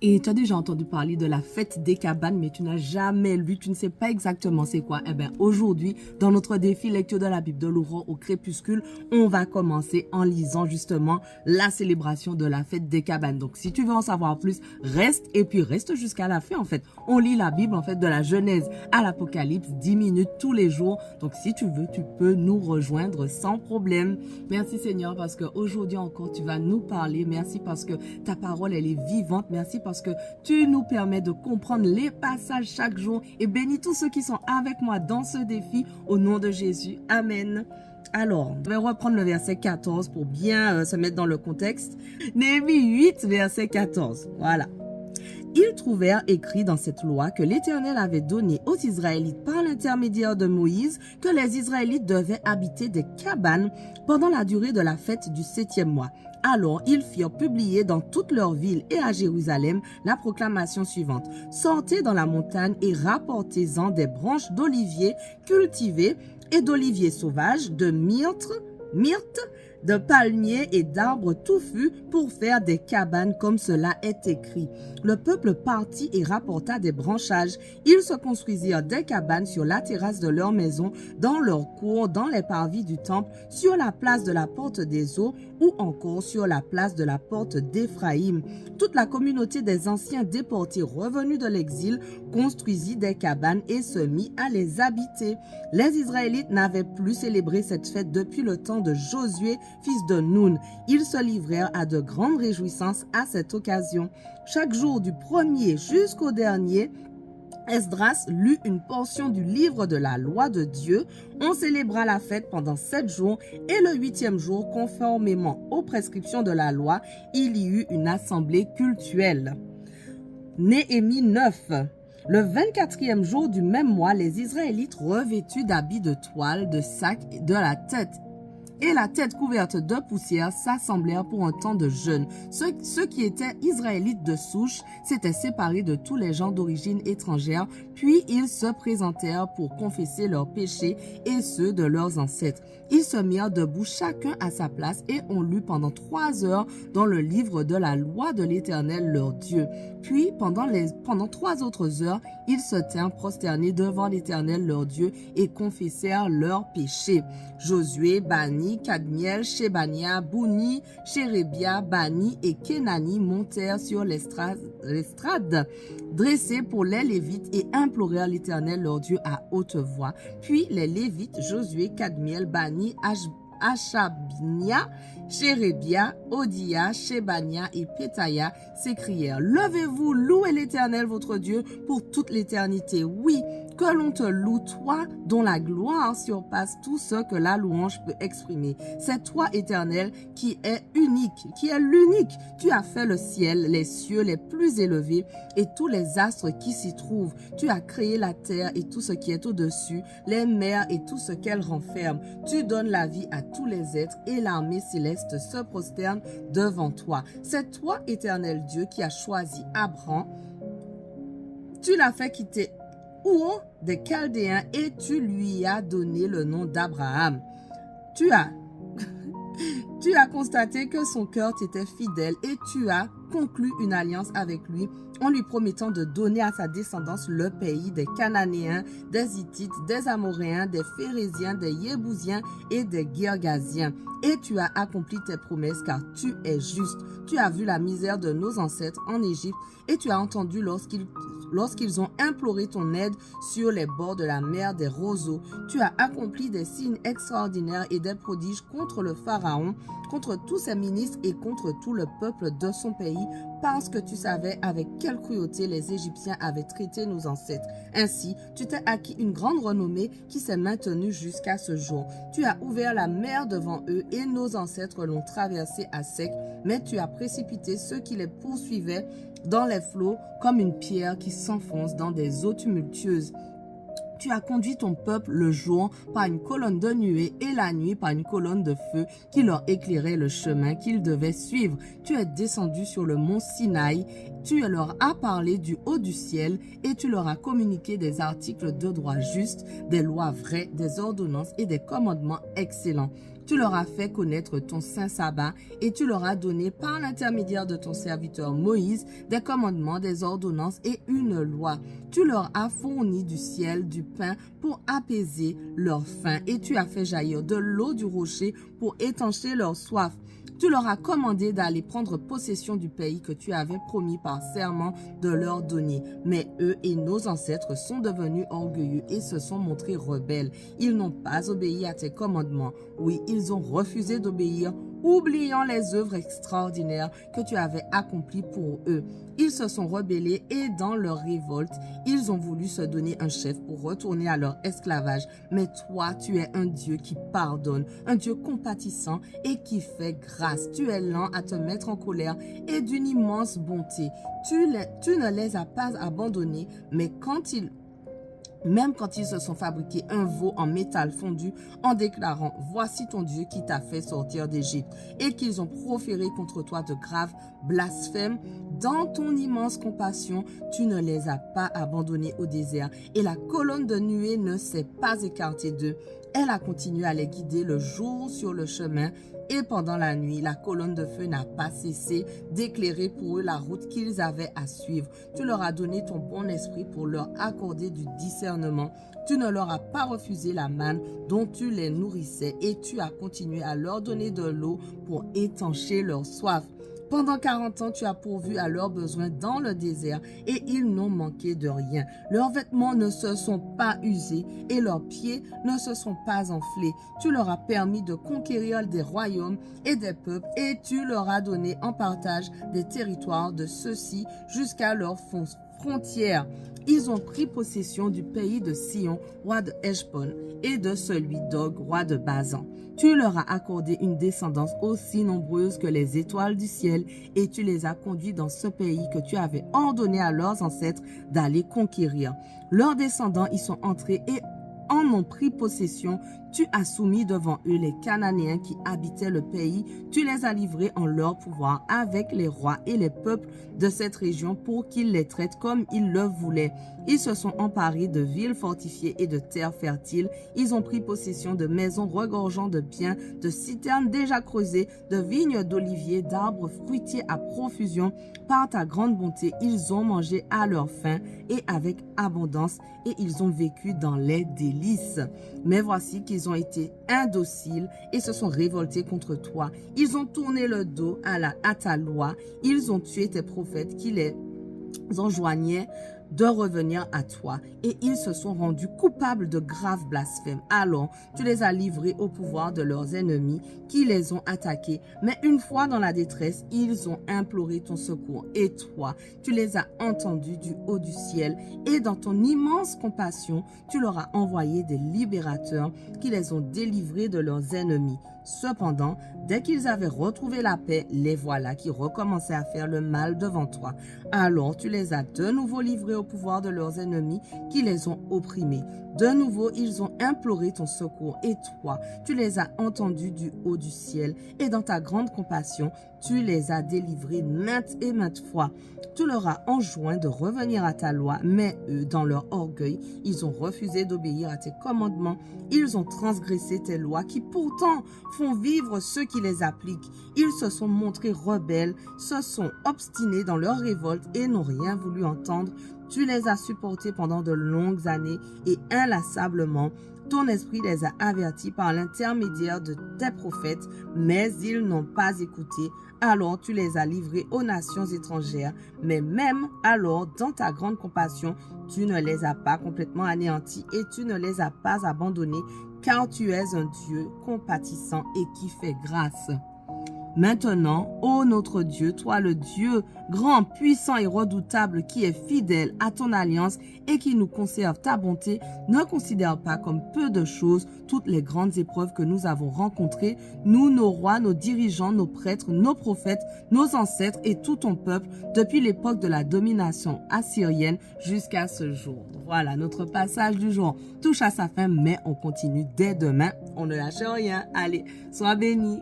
Et tu as déjà entendu parler de la fête des cabanes, mais tu n'as jamais lu, tu ne sais pas exactement c'est quoi. Eh bien, aujourd'hui, dans notre défi lecture de la Bible de l'aurore au crépuscule, on va commencer en lisant justement la célébration de la fête des cabanes. Donc, si tu veux en savoir plus, reste et puis reste jusqu'à la fin en fait. On lit la Bible en fait de la Genèse à l'Apocalypse, 10 minutes tous les jours. Donc, si tu veux, tu peux nous rejoindre sans problème. Merci Seigneur parce qu'aujourd'hui encore, tu vas nous parler. Merci parce que ta parole, elle est vivante. Merci parce que tu nous permets de comprendre les passages chaque jour et bénis tous ceux qui sont avec moi dans ce défi au nom de Jésus. Amen. Alors, je vais reprendre le verset 14 pour bien se mettre dans le contexte. Néhémie 8, verset 14. Voilà. Ils trouvèrent écrit dans cette loi que l'Éternel avait donné aux Israélites par l'intermédiaire de Moïse que les Israélites devaient habiter des cabanes pendant la durée de la fête du 7e mois. Alors, ils firent publier dans toutes leurs villes et à Jérusalem la proclamation suivante. Sortez dans la montagne et rapportez-en des branches d'olivier cultivées et d'oliviers sauvages, de myrte, de palmiers et d'arbres touffus pour faire des cabanes comme cela est écrit. Le peuple partit et rapporta des branchages. Ils se construisirent des cabanes sur la terrasse de leur maison, dans leur cour, dans les parvis du temple, sur la place de la porte des eaux ou encore sur la place de la porte d'Éphraïm. Toute la communauté des anciens déportés revenus de l'exil construisit des cabanes et se mit à les habiter. Les Israélites n'avaient plus célébré cette fête depuis le temps de Josué, fils de Nun. Ils se livrèrent à de grandes réjouissances à cette occasion. Chaque jour du premier jusqu'au dernier, Esdras lut une portion du livre de la loi de Dieu. On célébra la fête pendant 7 jours et le 8e jour, conformément aux prescriptions de la loi, il y eut une assemblée cultuelle. Néhémie 9. Le 24e jour du même mois, les Israélites revêtus d'habits de toile, de sac de la tête et la tête couverte de poussière s'assemblèrent pour un temps de jeûne. Ceux qui étaient israélites de souche s'étaient séparés de tous les gens d'origine étrangère, puis ils se présentèrent pour confesser leurs péchés et ceux de leurs ancêtres. Ils se mirent debout chacun à sa place et on lut pendant 3 heures dans le livre de la loi de l'Éternel leur Dieu. Puis pendant 3 autres heures, ils se tinrent prosternés devant l'Éternel leur Dieu et confessèrent leurs péchés. Josué, Bani, Kadmiel, Shebania, Bouni, Chérébia, Bani et Kenani montèrent sur l'estrade dressée pour les Lévites et implorèrent l'Éternel leur Dieu à haute voix. Puis les Lévites, Josué, Kadmiel, Bani, Achabnia, Chérébia, Odia, Shebania et Pétaïa s'écrièrent: Levez-vous, louez l'Éternel votre Dieu pour toute l'éternité. Oui, que l'on te loue, toi dont la gloire surpasse tout ce que la louange peut exprimer. C'est toi, Éternel, qui est unique, qui est l'unique. Tu as fait le ciel, les cieux les plus élevés et tous les astres qui s'y trouvent. Tu as créé la terre et tout ce qui est au-dessus, les mers et tout ce qu'elles renferment. Tu donnes la vie à tous les êtres et l'armée céleste se prosterne devant toi. C'est toi, Éternel Dieu, qui as choisi Abraham. Tu l'as fait quitter Our des Chaldéens et tu lui as donné le nom d'Abraham. Tu as constaté que son cœur t'était fidèle et tu as conclu une alliance avec lui en lui promettant de donner à sa descendance le pays des Cananéens, des Hittites, des Amoréens, des Phérésiens, des Yébousiens et des Girgasiens. Et tu as accompli tes promesses car tu es juste. Tu as vu la misère de nos ancêtres en Égypte et tu as entendu lorsqu'ils ont imploré ton aide sur les bords de la mer des roseaux. Tu as accompli des signes extraordinaires et des prodiges contre le Pharaon, contre tous ses ministres et contre tout le peuple de son pays, parce que tu savais avec quelle cruauté les Égyptiens avaient traité nos ancêtres. Ainsi, tu t'es acquis une grande renommée qui s'est maintenue jusqu'à ce jour. Tu as ouvert la mer devant eux et nos ancêtres l'ont traversée à sec, mais tu as précipité ceux qui les poursuivaient dans les flots comme une pierre qui s'enfonce dans des eaux tumultueuses. Tu as conduit ton peuple le jour par une colonne de nuée et la nuit par une colonne de feu qui leur éclairait le chemin qu'ils devaient suivre. Tu es descendu sur le mont Sinaï, tu leur as parlé du haut du ciel et tu leur as communiqué des articles de droit juste, des lois vraies, des ordonnances et des commandements excellents. tu leur as fait connaître ton saint sabbat et tu leur as donné par l'intermédiaire de ton serviteur Moïse des commandements, des ordonnances et une loi. Tu leur as fourni du ciel du pain pour apaiser leur faim et tu as fait jaillir de l'eau du rocher pour étancher leur soif. Tu leur as commandé d'aller prendre possession du pays que tu avais promis par serment de leur donner. Mais eux et nos ancêtres sont devenus orgueilleux et se sont montrés rebelles. Ils n'ont pas obéi à tes commandements. Oui, ils ont refusé d'obéir, oubliant les œuvres extraordinaires que tu avais accomplies pour eux. Ils se sont rebellés et dans leur révolte, ils ont voulu se donner un chef pour retourner à leur esclavage. Mais toi, tu es un Dieu qui pardonne, un Dieu compatissant et qui fait grâce. Tu es lent à te mettre en colère et d'une immense bonté. Tu ne les as pas abandonnés, mais même quand ils se sont fabriqués un veau en métal fondu en déclarant « Voici ton Dieu qui t'a fait sortir d'Égypte » et qu'ils ont proféré contre toi de graves blasphèmes, dans ton immense compassion, tu ne les as pas abandonnés au désert et la colonne de nuée ne s'est pas écartée d'eux. Elle a continué à les guider le jour sur le chemin et pendant la nuit, la colonne de feu n'a pas cessé d'éclairer pour eux la route qu'ils avaient à suivre. Tu leur as donné ton bon esprit pour leur accorder du discernement. Tu ne leur as pas refusé la manne dont tu les nourrissais et tu as continué à leur donner de l'eau pour étancher leur soif. Pendant 40 ans, tu as pourvu à leurs besoins dans le désert et ils n'ont manqué de rien. Leurs vêtements ne se sont pas usés et leurs pieds ne se sont pas enflés. Tu leur as permis de conquérir des royaumes et des peuples et tu leur as donné en partage des territoires de ceux-ci jusqu'à leurs frontières. Ils ont pris possession du pays de Sion, roi de Heshbon, et de celui d'Og, roi de Basan. Tu leur as accordé une descendance aussi nombreuse que les étoiles du ciel et tu les as conduits dans ce pays que tu avais ordonné à leurs ancêtres d'aller conquérir. Leurs descendants y sont entrés et en ont pris possession. Tu as soumis devant eux les Cananéens qui habitaient le pays. Tu les as livrés en leur pouvoir avec les rois et les peuples de cette région pour qu'ils les traitent comme ils le voulaient. Ils se sont emparés de villes fortifiées et de terres fertiles. Ils ont pris possession de maisons regorgeant de biens, de citernes déjà creusées, de vignes d'oliviers, d'arbres fruitiers à profusion. Par ta grande bonté, ils ont mangé à leur faim et avec abondance et ils ont vécu dans les délices. Mais voici qu'ils ont été indociles et se sont révoltés contre toi. Ils ont tourné le dos à ta loi. Ils ont tué tes prophètes qui les enjoignaient de revenir à toi et ils se sont rendus coupables de graves blasphèmes. Alors, tu les as livrés au pouvoir de leurs ennemis qui les ont attaqués. Mais une fois dans la détresse, ils ont imploré ton secours et toi, tu les as entendus du haut du ciel et dans ton immense compassion, tu leur as envoyé des libérateurs qui les ont délivrés de leurs ennemis. Cependant, dès qu'ils avaient retrouvé la paix, les voilà qui recommençaient à faire le mal devant toi. Alors tu les as de nouveau livrés au pouvoir de leurs ennemis qui les ont opprimés. De nouveau, ils ont imploré ton secours et toi, tu les as entendus du haut du ciel et dans ta grande compassion, tu les as délivrés maintes et maintes fois. Tu leur as enjoint de revenir à ta loi, mais eux, dans leur orgueil, ils ont refusé d'obéir à tes commandements. Ils ont transgressé tes lois qui pourtant font vivre ceux qui les appliquent. Ils se sont montrés rebelles, se sont obstinés dans leur révolte et n'ont rien voulu entendre. Tu les as supportés pendant de longues années et inlassablement. Ton esprit les a avertis par l'intermédiaire de tes prophètes, mais ils n'ont pas écouté. Alors tu les as livrés aux nations étrangères. Mais même alors, dans ta grande compassion, tu ne les as pas complètement anéantis et tu ne les as pas abandonnés, car tu es un Dieu compatissant et qui fait grâce. Maintenant, ô notre Dieu, toi le Dieu grand, puissant et redoutable qui est fidèle à ton alliance et qui nous conserve ta bonté, ne considère pas comme peu de choses toutes les grandes épreuves que nous avons rencontrées, nous, nos rois, nos dirigeants, nos prêtres, nos prophètes, nos ancêtres et tout ton peuple depuis l'époque de la domination assyrienne jusqu'à ce jour. Voilà, notre passage du jour touche à sa fin, mais on continue dès demain. On ne lâche rien. Allez, sois bénis.